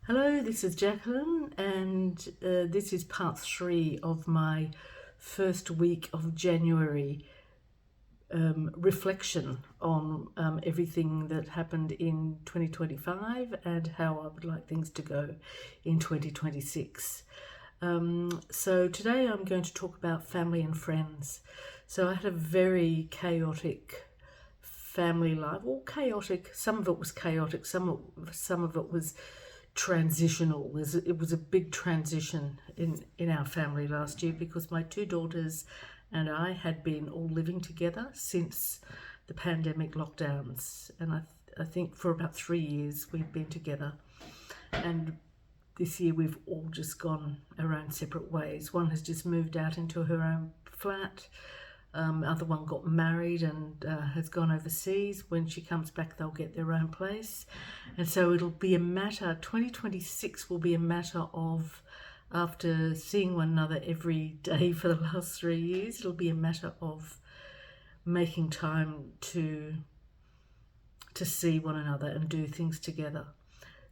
Hello, this is Jacqueline, and this is part 3 of my first week of January reflection on everything that happened in 2025 and how I would like things to go in 2026. So today I'm going to talk about family and friends. So I had a very chaotic family life. All chaotic. Some of it was chaotic. Some of it was transitional. It was a big transition in our family last year because my two daughters and I had been all living together since the pandemic lockdowns, and I think for about 3 years we've been together, and this year we've all just gone our own separate ways. One has just moved out into her own flat. Other one got married and has gone overseas. When she comes back, they'll get their own place. And so it'll be a matter, 2026 will be a matter of, after seeing one another every day for the last 3 years, it'll be a matter of making time to see one another and do things together.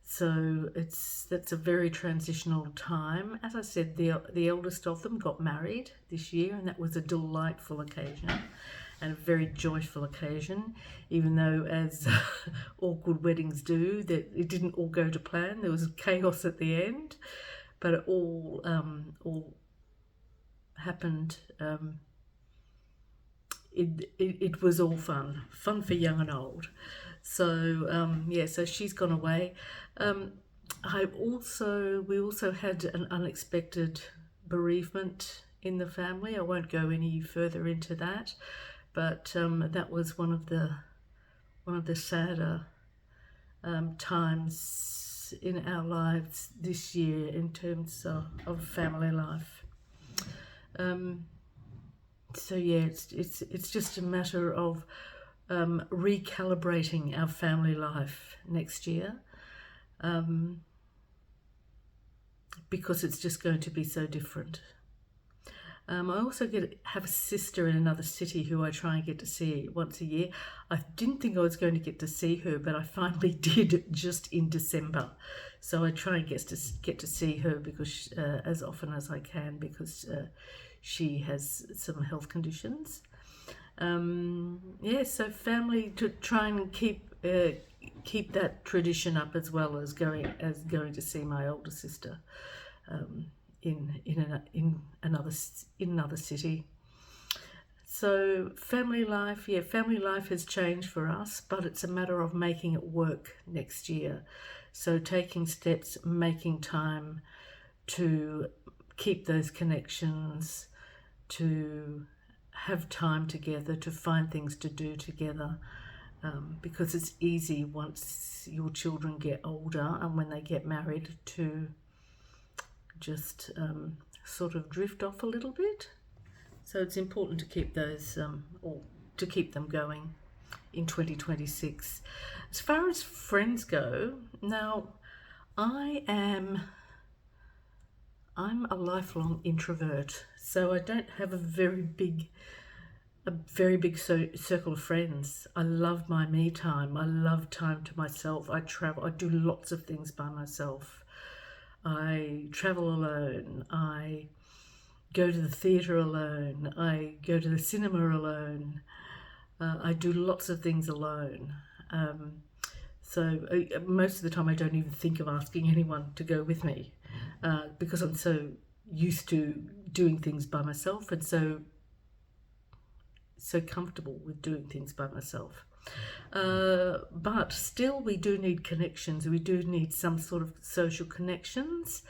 So that's a very transitional time. As I said, the eldest of them got married this year, and that was a delightful occasion and a very joyful occasion, even though, as all good weddings do, that it didn't all go to plan. There was chaos at the end, but it all happened. It was all fun for young and old. So so she's gone away. We also had an unexpected bereavement in the family. I won't go any further into that, but that was one of the sadder times in our lives this year in terms of family life. It's just a matter of recalibrating our family life next year, because it's just going to be so different. I also have a sister in another city who I try and get to see once a year. I didn't think I was going to get to see her, but I finally did just in December. So I try and get to see her because as often as I can, because she has some health conditions. So family, to try and keep that tradition up, as well as going to see my older sister in another city. So family life has changed for us, but it's a matter of making it work next year. So taking steps, making time to keep those connections, to have time together, to find things to do together, because it's easy once your children get older and when they get married to just sort of drift off a little bit. So it's important to keep those or to keep them going in 2026. As far as friends go, now I'm a lifelong introvert, so I don't have a very big circle of friends. I love my me time. I love time to myself. I travel. I do lots of things by myself. I travel alone. I go to the theatre alone. I go to the cinema alone. I do lots of things alone. Most of the time I don't even think of asking anyone to go with me, because I'm so used to doing things by myself and so comfortable with doing things by myself. But still, we do need connections. We do need some sort of social connections.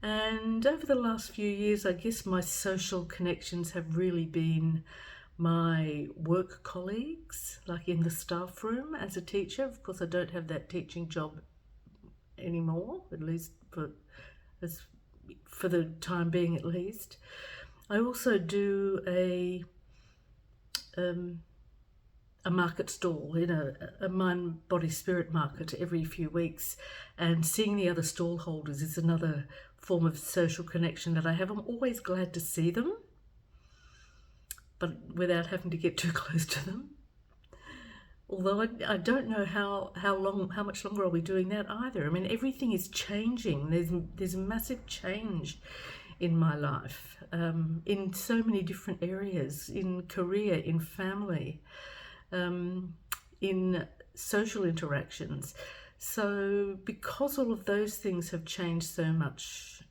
And over the last few years, I guess my social connections have really been my work colleagues, like in the staff room as a teacher. Of course, I don't have that teaching job anymore, at least for the time being, at least. I also do a market stall in a mind, body, spirit market every few weeks, and seeing the other stall holders is another form of social connection that I have. I'm always glad to see them, but without having to get too close to them. Although I don't know how much longer I'll be doing that either. I mean, everything is changing. There's massive change in my life, in so many different areas, in career, in family, in social interactions. So because all of those things have changed so much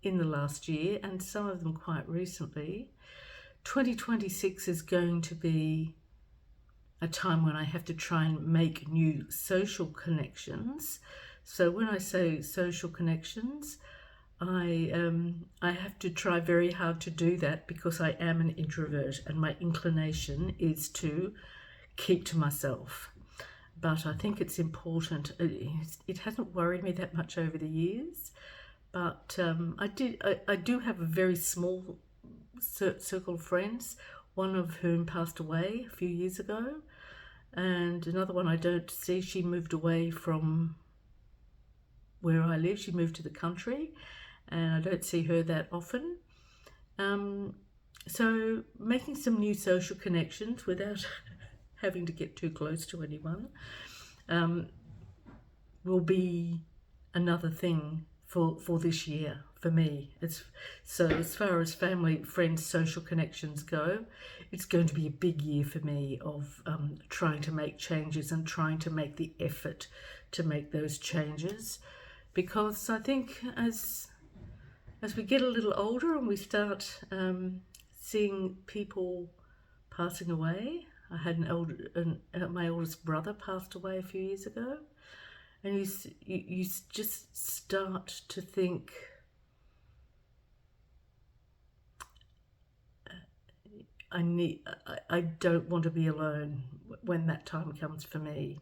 in the last year, and some of them quite recently, 2026 is going to be a time when I have to try and make new social connections. So when I say social connections, I have to try very hard to do that because I am an introvert and my inclination is to keep to myself. But I think it's important. It hasn't worried me that much over the years, but I do have a very small circle of friends, one of whom passed away a few years ago, and another one I don't see. She moved away from where I live. She moved to the country, and I don't see her that often. So making some new social connections without having to get too close to anyone will be another thing for this year for me. So as far as family, friends, social connections go, it's going to be a big year for me of trying to make changes and trying to make the effort to make those changes, because I think as we get a little older and we start seeing people passing away. I had my oldest brother passed away a few years ago, and you just start to think, I don't want to be alone when that time comes for me.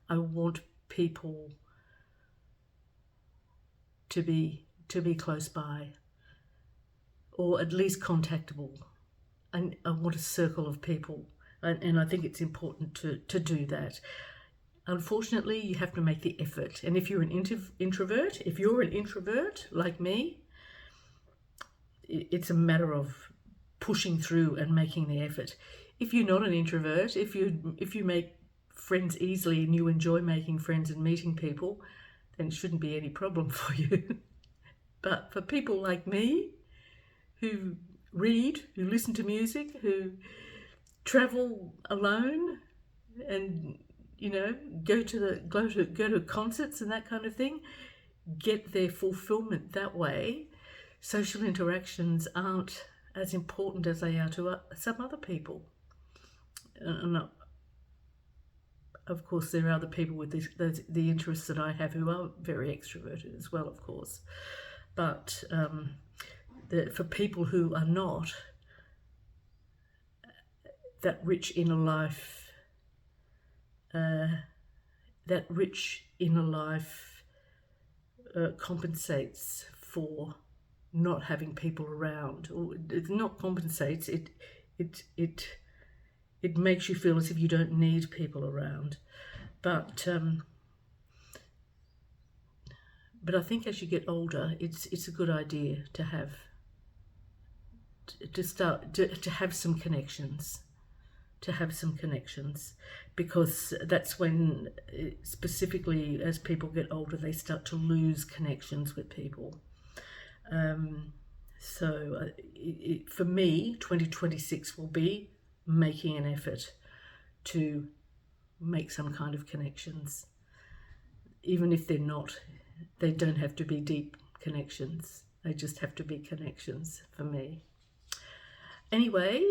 I want people to be close by, or at least contactable. And I want a circle of people, and I think it's important to do that. Unfortunately, you have to make the effort. And if you're an introvert, like me, it's a matter of pushing through and making the effort. If you're not an introvert, if you make friends easily and you enjoy making friends and meeting people, then it shouldn't be any problem for you. But for people like me, who read, who listen to music, who travel alone, and go to concerts and that kind of thing, get their fulfillment that way, social interactions aren't as important as they are to some other people. And of course, there are other people with the interests that I have who are very extroverted as well, of course. But for people who are not, that rich inner life compensates for not having people around. Or it not compensates. It makes you feel as if you don't need people around. But I think as you get older, it's a good idea to have some connections. Because that's when, specifically as people get older, they start to lose connections with people. So for me, 2026 will be making an effort to make some kind of connections. Even if they don't have to be deep connections. They just have to be connections for me. Anyway,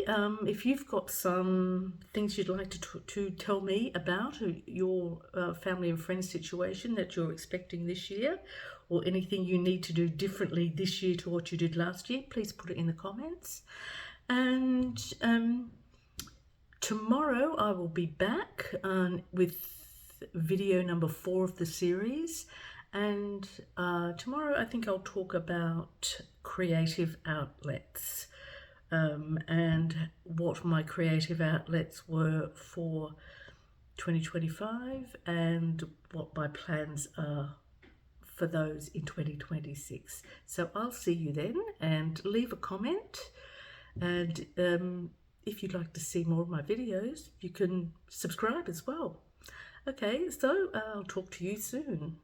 if you've got some things you'd like to tell me about your family and friends situation that you're expecting this year, or anything you need to do differently this year to what you did last year, please put it in the comments. And tomorrow I will be back with video number 4 of the series. And tomorrow I think I'll talk about creative outlets. And what my creative outlets were for 2025 and what my plans are for those in 2026. So I'll see you then, and leave a comment, and if you'd like to see more of my videos, you can subscribe as well. Okay, so I'll talk to you soon.